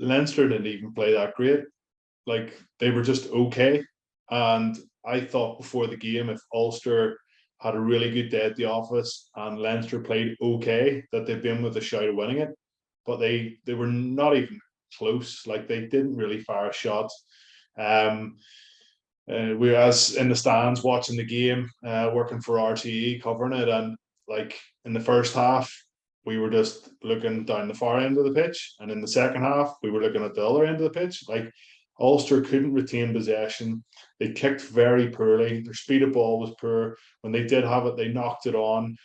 Leinster didn't even play that great. Like they were just okay. And I thought before the game, if Ulster had a really good day at the office and Leinster played okay, that they'd been with a shout of winning it. But they were not even close. Like they didn't really fire a shot. Um, we were as in the stands watching the game, working for RTE covering it, and like in the first half, we were just looking down the far end of the pitch, and in the second half, we were looking at the other end of the pitch. Like Ulster couldn't retain possession. They kicked very poorly. Their speed of ball was poor. When they did have it, they knocked it on.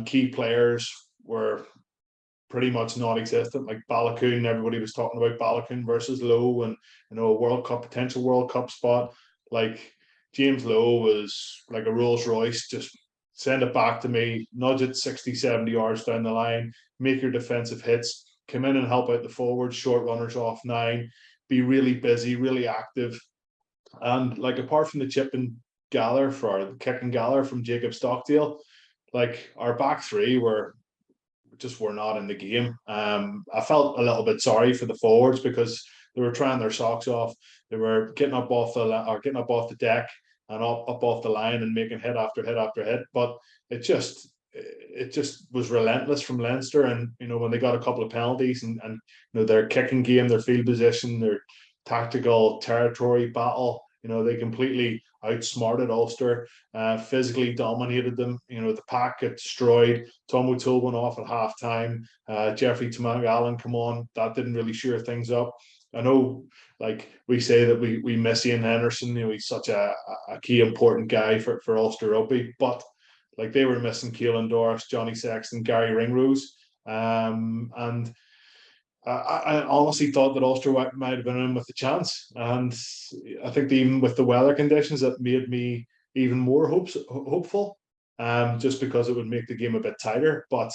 Key players were pretty much non-existent. Like Balogun, everybody was talking about Balogun versus Lowe, and a World Cup potential World Cup spot. Like James Lowe was like a Rolls Royce, just send it back to me, nudge it 60, 70 yards down the line, make your defensive hits, come in and help out the forwards, short runners off 9, be really busy, really active. And like apart from the chip and gather for the kick and gather from Jacob Stockdale, like our back three were not in the game. I felt a little bit sorry for the forwards because they were trying their socks off. They were getting up off the deck and up off the line and making hit after hit after hit. But it just was relentless from Leinster. And when they got a couple of penalties and their kicking game, their field position, their tactical territory battle, they completely outsmarted Ulster, physically dominated them. The pack got destroyed. Tom O'Toole went off at half time. Jeffrey Tamang-Allen come on. That didn't really sure things up. I know, like we say that we miss Ian Henderson. He's such a key important guy for Ulster rugby, but like they were missing Keelan Doris, Johnny Sexton, Gary Ringrose, and I honestly thought that Ulster might have been in with a chance, and I think even with the weather conditions, that made me even more hopeful, just because it would make the game a bit tighter. But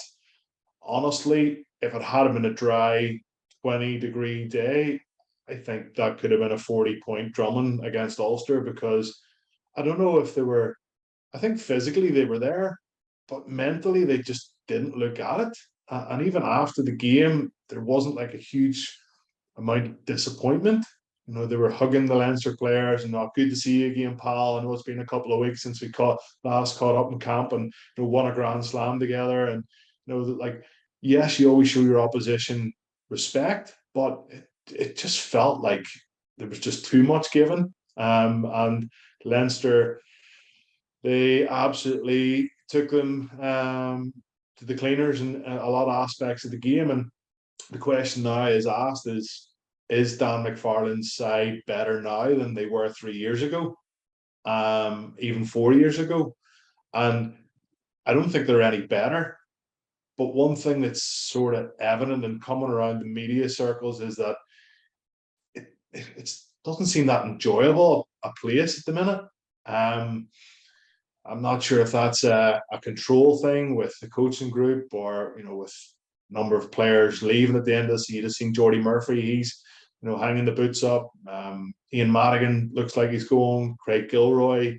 honestly, if it had been a dry 20-degree day, I think that could have been a 40-point drumming against Ulster, because I don't know if they were. I think physically they were there, but mentally they just didn't look at it. And even after the game, there wasn't like a huge amount of disappointment. They were hugging the Leinster players and good to see you again, pal. I know it's been a couple of weeks since we last caught up in camp and won a Grand Slam together. And like, yes, you always show your opposition respect, but it just felt like there was just too much given. And Leinster, they absolutely took them to the cleaners in a lot of aspects of the game. And the question now is asked is Dan McFarlane's side better now than they were 3 years ago, even 4 years ago? And I don't think they're any better. But one thing that's sort of evident and coming around the media circles is that it doesn't seem that enjoyable a place at the minute. I'm not sure if that's a control thing with the coaching group, or with number of players leaving at the end of this. You just seen Jordy Murphy, he's hanging the boots up. Ian Madigan looks like he's going. Craig Gilroy,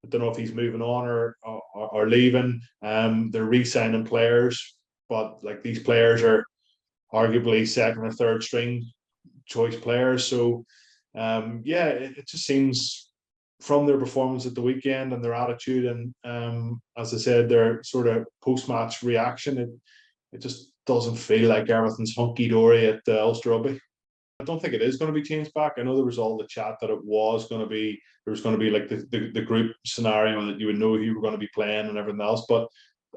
I don't know if he's moving on or leaving. They're re-signing players, but like these players are arguably second or third string choice players. So it just seems, from their performance at the weekend and their attitude and as I said, their sort of post-match reaction, it just doesn't feel like everything's hunky-dory at Ulster Rugby. I don't think it is going to be changed back. I know there was all the chat that there was going to be like the group scenario that you would know who you were going to be playing and everything else, but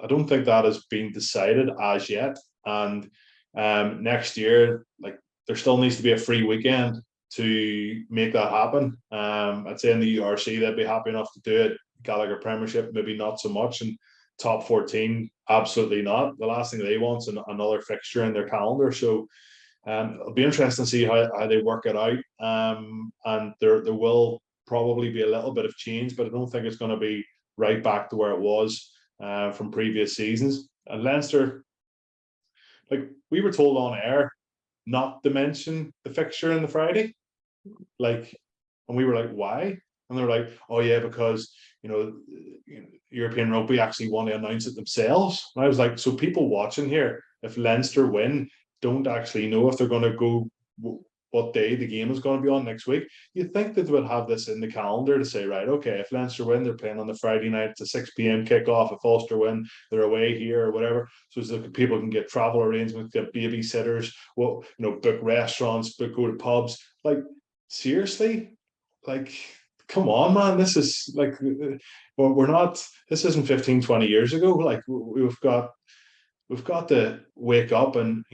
I don't think that has been decided as yet. And next year, like, there still needs to be a free weekend to make that happen. I'd say in the URC they'd be happy enough to do it. Gallagher Premiership, maybe not so much, and top 14, absolutely not. The last thing they want is another fixture in their calendar. So it'll be interesting to see how they work it out. And there will probably be a little bit of change, but I don't think it's going to be right back to where it was from previous seasons. And Leinster, like we were told on air not to mention the fixture on the Friday, like, and we were like, why? And they were like, oh yeah, because European Rugby actually want to announce it themselves. And I was like, so people watching here, if Leinster win, don't actually know if they're going to go what day the game is going to be on next week, you'd think that they would have this in the calendar to say, right, okay, if Leinster win, they're playing on the Friday night. It's a 6 p.m. kickoff. If Ulster win, they're away here or whatever. So that people can get travel arrangements, get babysitters, well, book restaurants, go to pubs. Like, seriously? Like, come on, man. This is like, well, we're not, this isn't 15, 20 years ago. Like, we've got to wake up and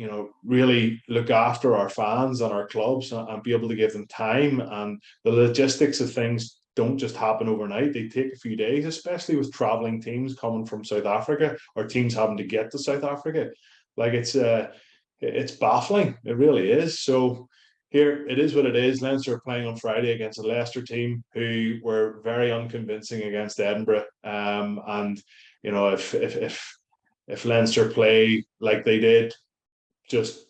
really look after our fans and our clubs, and be able to give them time. And the logistics of things don't just happen overnight. They take a few days, especially with traveling teams coming from South Africa, or teams having to get to South Africa. Like, it's baffling. It really is. So here it is what it is. Leinster are playing on Friday against a Leicester team who were very unconvincing against Edinburgh. And if Leinster play like they did, just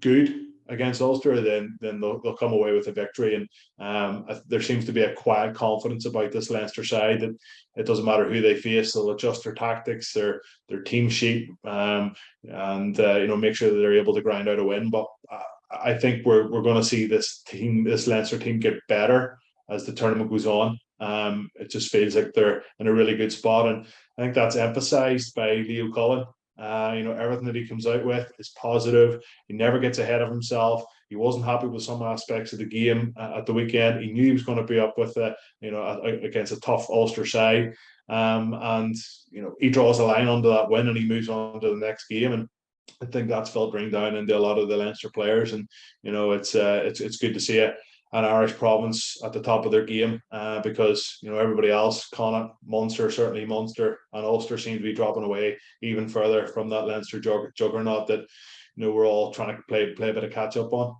good against Ulster, then they'll come away with a victory. And there seems to be a quiet confidence about this Leinster side that it doesn't matter who they face, they'll adjust their tactics, their team sheet, and make sure that they're able to grind out a win. But I think we're going to see this Leinster team, get better as the tournament goes on. It just feels like they're in a really good spot, and I think that's emphasised by Leo Cullen. Everything that he comes out with is positive. He never gets ahead of himself. He wasn't happy with some aspects of the game at the weekend. He knew he was going to be up with against a tough Ulster side, and he draws a line under that win and he moves on to the next game. And I think that's filtering down into a lot of the Leinster players, and it's good to see an Irish province at the top of their game, because everybody else, Connacht, Munster, certainly Munster and Ulster, seem to be dropping away even further from that Leinster juggernaut that we're all trying to play a bit of catch up on.